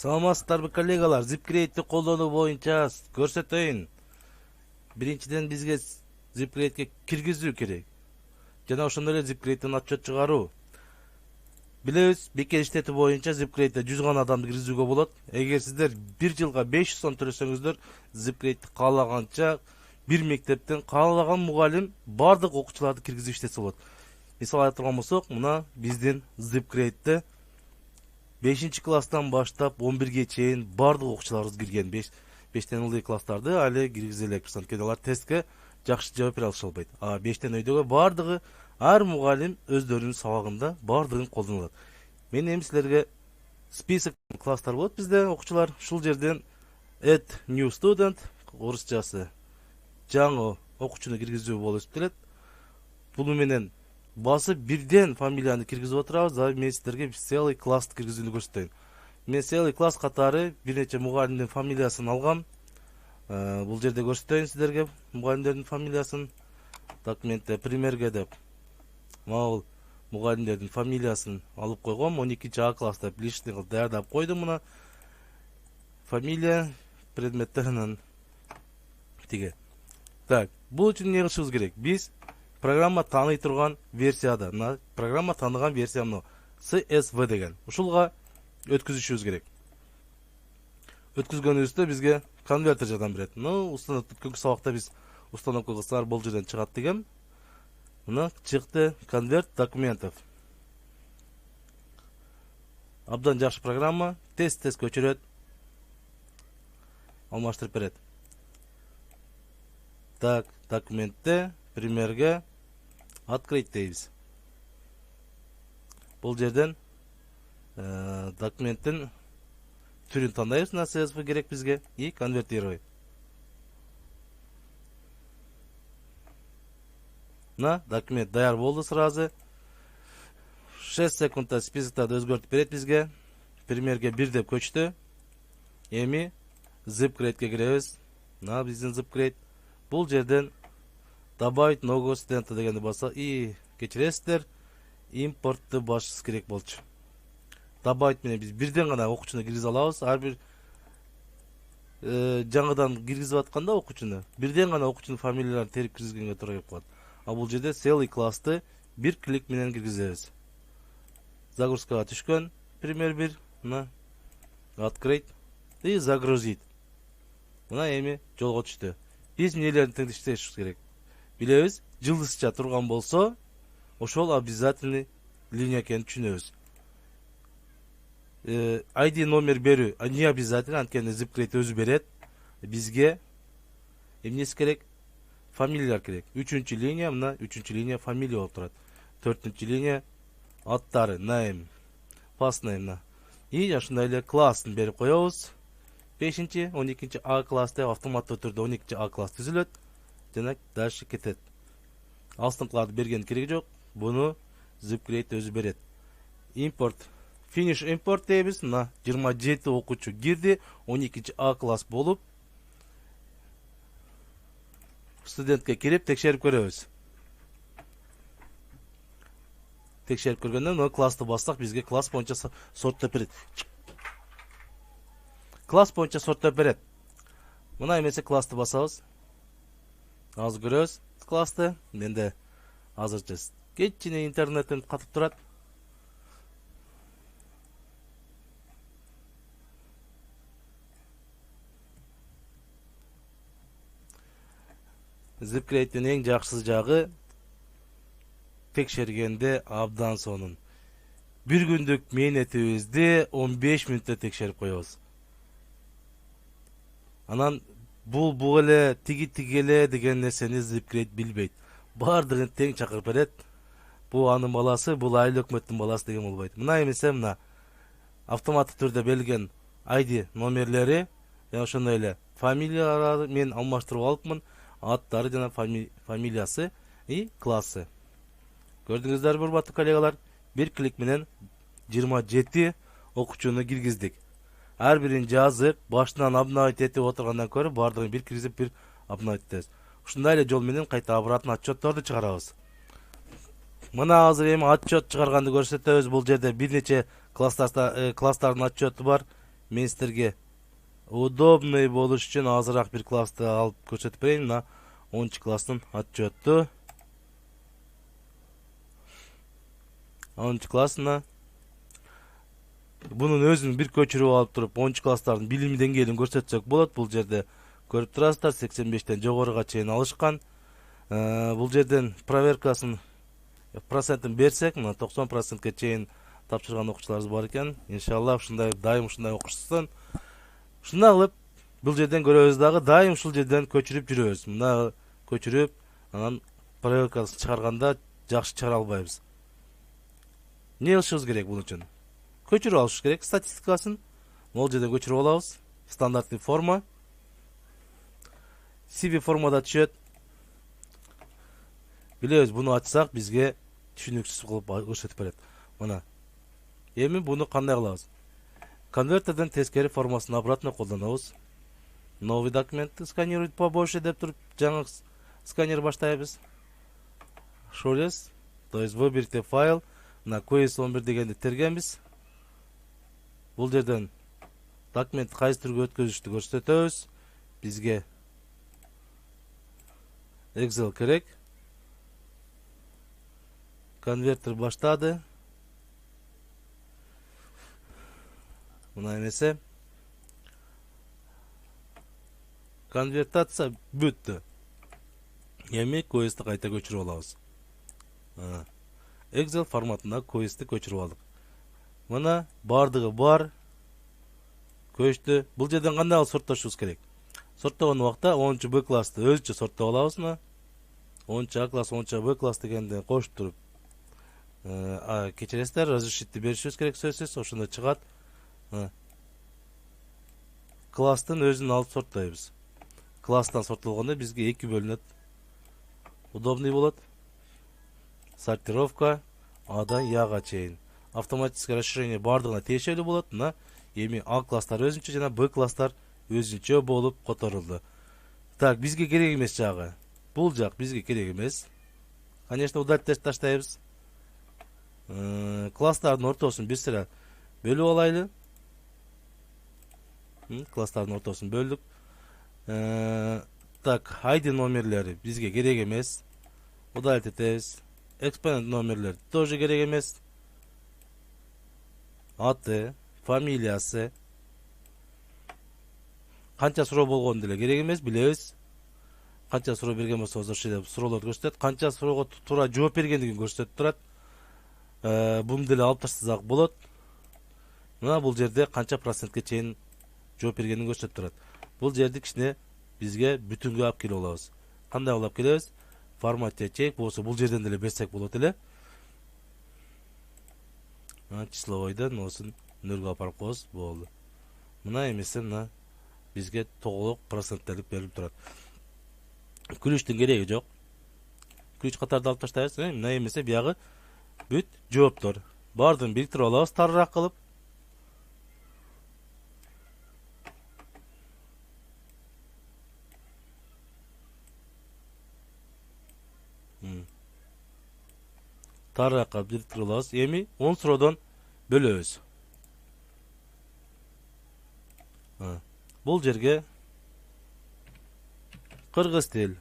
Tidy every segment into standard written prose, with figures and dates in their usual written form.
Саламатсыздарбы коллегалар, Zipcrate'ти колдонуу боюнча көрсөтөйүн. Биринчиден бизге Zipcrate'ке киргизүү керек. Жана ошондой эле Zipcrate'тен отчет чыгаруу. Билебиз, бекер иштетүү боюнча Zipcrate'те 100 гана адамды киргизүүгө болот. Эгер сиздер 1 жылга 500 сом төлөсөңүздөр, Zipcrate'ти каалаганча бир мектептен каалаган мугалим бардык окуучуларды киргизип иштесе болот. Мисалы айта турган болсок, мына биздин Zipcrate'те 5 класстан баштап 11ге чейин бардык окуучуларыбыз кирген. 5тен ылдый класстарды али киргизе элекпиз, анткени алар тестке жакшы жооп бере алыша албайт. 5тен өйдөгө бардыгы ар мугалим өздөрүнүн сабагында бардыгын колдонулат. Мен эми силерге список класстар болот бизде окуучулар. Ушул жерден add new student орусчасы жаңы окуучуну киргизүү болуп эсептелет. Бул менен басып бирден фамилияны киргизип отурабыз. Мен сиздерге целый классты киргизүүнү көрсөтөйүн. Мен целый класс катары бир нече мугалимдин фамилиясын алгам. Бул жерде көрсөтөйүн сиздерге мугалимдердин фамилиясын. Документте примерге деп могул мугалимдердин фамилиясын алып койгом. 12-А класста личный кылып даярдап койдум мына. Фамилия предметтеринен тиге. Так, бул үчүн эмне кылышыбыз керек? Биз программа тааный турган версияда, программа тааныган версия мына CSV деген. Ушулга өткүзүшүбүз керек. Өткүзгөнүбүздө бизге конвертер жардам берет. Установка сабакта биз установка кылсаңар бул жерден чыгат дегем. Мына чыкты конверт документов. Абдан жакшы программа, тез көчүрөт, алмаштырып берет. Так, документте примерге открыть дейбиз. Бул жерден документтин түрүн тандайбыз, на CSV керек бизге и конвертировать. На документ даяр болду сразу. 6 секундда списоктарды өзгөртүп берет бизге. Примерге 1 деп көчтү. Эми Zipcrate'ке киребиз. На биздин Zipcrate. Бул жерден добавить нового студента дегенди басса и кечиресиздер, импортты башыбыз керек болчу. Добавить менен биз бирден гана окуучуну киргизе алабыз. Ар бир жаңыдан киргизип атканда окуучуну бирден гана окуучунун фамилияларын терип киргизгенге туура келип калат. Бул жерде целый классты бир клик менен киргизебиз. Загрузкага түшкөн пример 1, мына открыть и загрузить. Мына эми жолго түштү. Биз эмнелерди теңдештиришибиз керек? Билебиз, жылдызча турган болсо, ошол обязательный линия экенин түшүнөбүз. ID номер берүү не обязательно, анткени Zipcrate өзү берет. Бизге эмнеси керек? Фамилиялар керек. 3-чү линия, мына 3-чү линия фамилия болуп турат. 4-чү линия аттары, name, past name. И ошондой эле классын берип коебуз. 5-чи, 12-А класста автоматтуу түрдө 12-А класс түзүлөт. Жана дальше кетет. Астыңкыларды берген кереги жок. Буну Zipcrate өзү берет. Import, finish import дейбиз. Мына 27 окуучу кирди, 12-А класс болуп. Студентке кирип текшерип көрөбүз. Текшерип көргөндөн мына классты бассак, бизге класс боюнча сорттоп берет. Класс боюнча сорттоп берет. Мына эмесе классты басабыз. Азыр көрөбүз классты. Менде азырча кечине интернеттен катып турат. Zipcrate'дин эң жакшы жагы текшергенде абдан сонун. Бир күндүк мээнетибизди 15 мүнөттө текшерип коебуз. Анан бул эле тиги эле деген нерсени Zipcrate билбейт. Бардыгын тең чакырып берет. Бул анын баласы, бул айыл өкмөттүн баласы деген болбойт. Мына эмесе мына автоматтык түрдө берилген ID номерлери жана ошондой эле фамилиялары мен алмаштырып алыпмын. Аттары жана фамилиясы и классы. Көрдүңүздөрбү, урматтуу коллегалар? Бир клик менен 27 окуучуну киргиздик. Ар бирин жазып, башынан обновить этип отургандан көрө бардыгын бир киргизип, бир обновить этебиз. Ушундай эле жол менен кайта обратно отчетторду чыгарабыз. Мына азыр эми отчет чыгарганды көрсөтөбүз. Бул жерде бир нече класстардын отчету бар. мен сіздерге удобный болуш үчүн азыраак бир классты алып көрсөтүп берейин. Мына 10 класстын отчёту. 10 классына bunun өзүнүн бир көчүрүп алып туруп 10 класстардын билим деңгээлин көрсөтсөк болот. Бул жерде көрүп турасыздар, 85тен жогоруга чейин алышкан. Бул жерден проверкасын процентин берсек, мына 90%ке чейин тапшырган окуучуларыбыз бар экен. Иншалла ушундай дайым ушундай окушсын. Ушундай кылып бул жерден көрөбүз дагы, дайым ушул жерден көчүрүп жүрөбүз. Мына көчүрүп, анан проверкасын чыгарганда жакшы чыгара албайбыз. Не кылышыбыз керек бул үчүн? Көчүрүп алыш керек статистикасын. Могул жерден көчүрүп алабыз. Стандартный форма. CV формада түшөт. Билебиз, буну ачсак бизге түшүнүксүз кылып көрсөтүп берет. Мына. Эми буну кандай кылабыз? Конвертерден тескери формасын обратно колдонобуз. Новый документ сканирует побольше деп туруп жаңы сканер баштайбыз. Шолес, то есть выберите файл, на QS11 дегенди тергенбиз. Бул жерден документ кайсы түргө өткөзүштү көрсөтөбүз. Бизге Excel керек. Конвертер баштады. Мына эмесе конвертация бүттү. Эми QS-ти кайта көчүрүп алабыз. Excel форматына QS-ти көчүрүп алдык. Мына бардыгы бар. Көчтү. Бул жерден кандай сорттошубуз керек? Сорттогон убакта 10 Б классты өзүнчө сорттоп алабыз. 10 А класс, 10 Б класс дегенде кошуп туруп кечиресиздер, разрешитти беришибиз керек сөзсүз, ошондо чыгат. Класстын өзүн алып сорттойбуз. Класстан сорттолгондо бизге 2 бөлүнөт. Удобный болот. Сортировка Адан Яга чейин. Автоматическое расширение бардыгына тиешелүү болот. Мына эми А класстар өзүнчө жана Б класстар өзүнчө болуп которулду. Так, бизге керек эмес жагы. Бул жак бизге керек эмес. Конечно, удалить таштайбыз. Класстардын ортосун бир сыра бөлүп алайлы. Класстардын ортосун бөлдүк. Так, ID номерлери бизге керек эмес. Удалить этебиз. Экспонент номерлери тоже керек эмес. Аты, фамилиясы, канча суроо болгону деле керек эмес, билебиз. Канча суроо берген болсо ошо деп суроолорду көрсөтөт. Канча суроого туура жооп бергендигин көрсөтүп турат. Буну деле алып таштасак болот. Мына бул жерде канча процентке чейин жооп бергенин көрсөтүп турат. Бул жерди кичине бизге бүтүнгө алып келип алабыз. Кандай алып келебиз? Форматте чек болсо бул жерден деле берсек болот эле. Числовойдон осун нөлгө алып барып коебуз, болду. Мына эмесе мына бизге толук проценттелик берилип турат. Күлүштүн кереги жок. Күлүч катарды алып таштайбыз. Мына эмесе биягы бүт жооптор. Бардын бириктирип алабыз тарыраак кылып. Тарыраакка бириктирип алабыз. Эми 10 суроодон бөлөбүз. Бул жерге кыргыз тил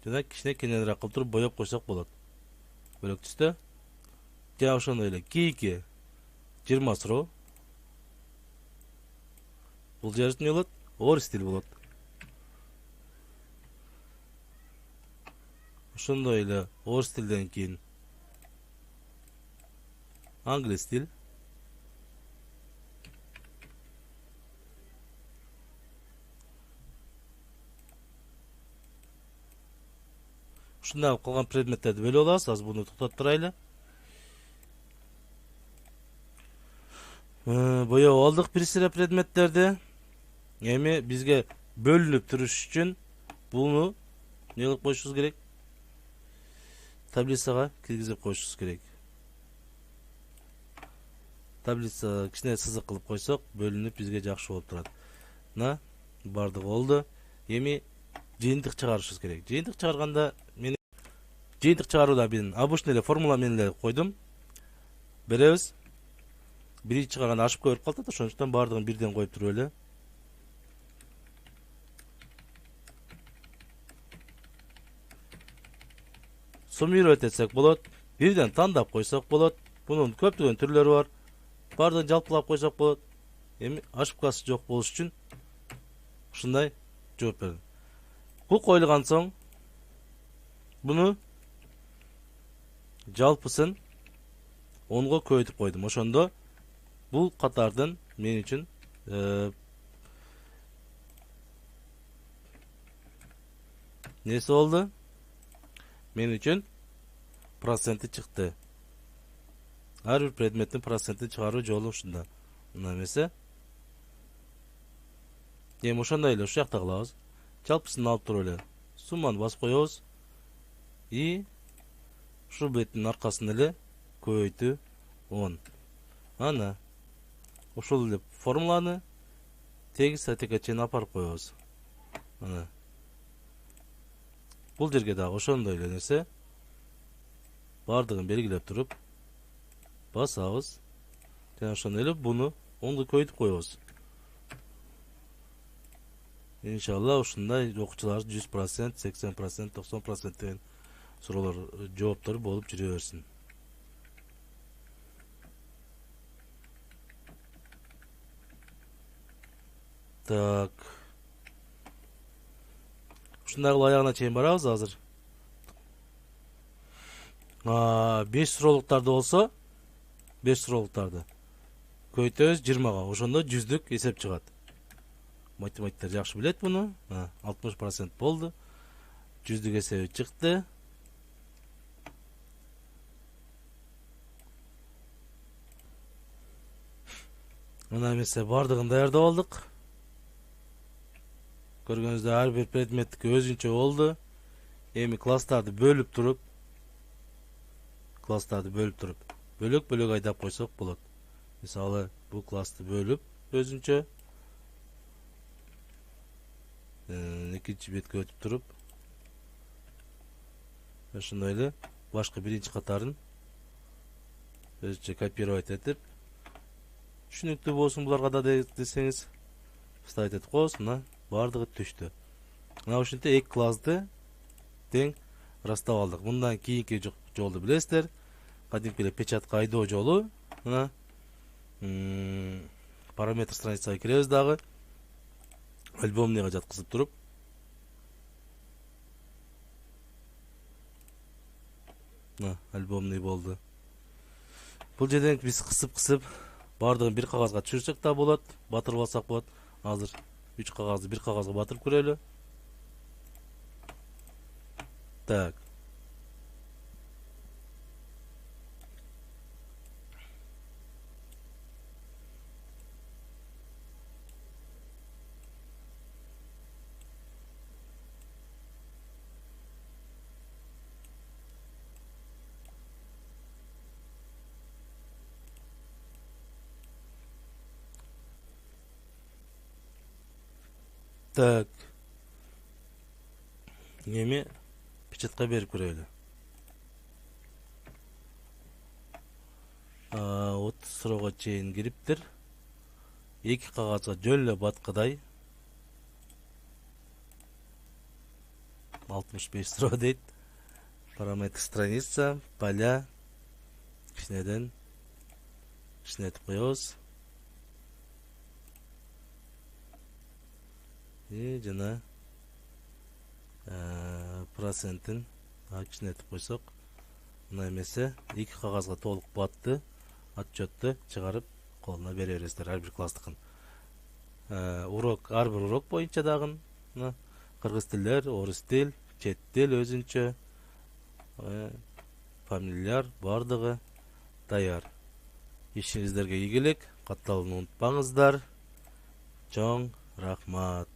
жана кичине кененирээк кылып туруп боеп койсок болот. Бөлөк түстө. Жана ошондой эле кийинки 20 суроо. Бул жерде эмне болот? Орыс тил болот. Ошондой эле орыс тилден кийин англис тил. Ушундай калган предметтерди бөлүп алабыз. Азыр буну токтотуп турайлы. Боеп алдык бир сыра предметтерди. Эми бизге бөлүнүп туруш үчүн буну эмне кылып коюшубуз керек? Таблицага киргизип коюшубуз керек. Таблицага кичине сызык кылып койсок, бөлүнүп бизге жакшы болуп турат. Мына бардыгы болду. Эми жыйынтык чыгарышыбыз керек. Жыйынтык чыгарганда мен жыйынтык чыгарууда мен обычный эле формула менен эле койдум. Беребиз. биринчи чыгарган ошибка берип калат да, ошондуктан баардыгын бирден коюп туруп эле. Суммировать этсек болот. Бирден тандап койсок болот. Бунун көптөгөн түрлөрү бар. Баардыгын жалпылап койсок болот. Эми ошибкасы жок болуш үчүн ушундай жооп бердим. Бул коюлган соң буну жалпысын 10го көбөйтүп койдум. Ошондо бул катардын мен үчүн несі болду? Мен үчүн проценти чыкты. Ар бир предметтин проценти чыгаруу жолу ушунда. Мына эмесе. Эми ошондой эле ушул жакта кылабыз. Жалпысын алып туруп эле сумманы басып коебуз. И ушул беттин аркасын эле көбөйтүү 10. Ана ушул эле формуланы тегиз сатыга чейин апарып коебуз. Ана бул жерге дагы ошондой эле нерсе. Бардыгын белгилеп туруп басабыз. Жана ошондой эле буну 10ду көбөйтүп коебуз. Иншалла ушундай окуучулар 100%, 80%, 90% деген суроолор жооптор болуп жүрө берсин. Так. Ушундай кылып аягына чейин барабыз азыр. 5 суроолуктарды болсо, 5 суроолуктарды көбөйтөбүз 20га. Ошондо 100дүк эсеп чыгат. Математиктер жакшы билет буну. 60% болду. 100дүк эсеби чыкты. Мына эмесе бардыгын даярдап алдык. Көргөнүздөй ар бир предметтики өзүнчө болду. Эми класстарды бөлүп туруп, бөлөк айдап койсок болот. Мисалы, бул классты бөлүп өзүнчө экинчи бетке өтүп туруп, ошондой эле башкы биринчи катарын өзүнчө копировать этип, түшүнүктүү болсун буларга да десеңиз, вставить этип коебуз. Мына бардыгы түштү. Мына ушинтип эки классты тең ырастап алдык. Мындан кийинки жолду билесиздер. Кадимки эле печатка айдоо жолу. Мына параметр страницага киребиз дагы. Альбомныйга жаткызып туруп, мына альбомный болду. Бул жерден биз кысып бардыгын бир кагазга түшүрсөк да болот, батырып алсак болот. Азыр 3 кагазды бир кагазга батырып көрөлү. Так. Так. Эми печатка берип көрөлү. 30 суроого чейин кириптир. 2 кагазга жөн эле баткыдай 65 суроо дейт. Параметр страница, поля кичинеден кичинетип коебуз. И жана процентин кичинетип койсок, мына эмесе 2 кагазга толук батты. Отчетты чыгарып колуна бере бересиздер ар бир класстыкын. Урок, ар бир урок боюнча дагы кыргыз тилдер, орус тил, чет тил өзүнчө, фамилияр бардыгы даяр. Ишиңиздерге ийгилик, катталууну унутпаңыздар. Чоң рахмат.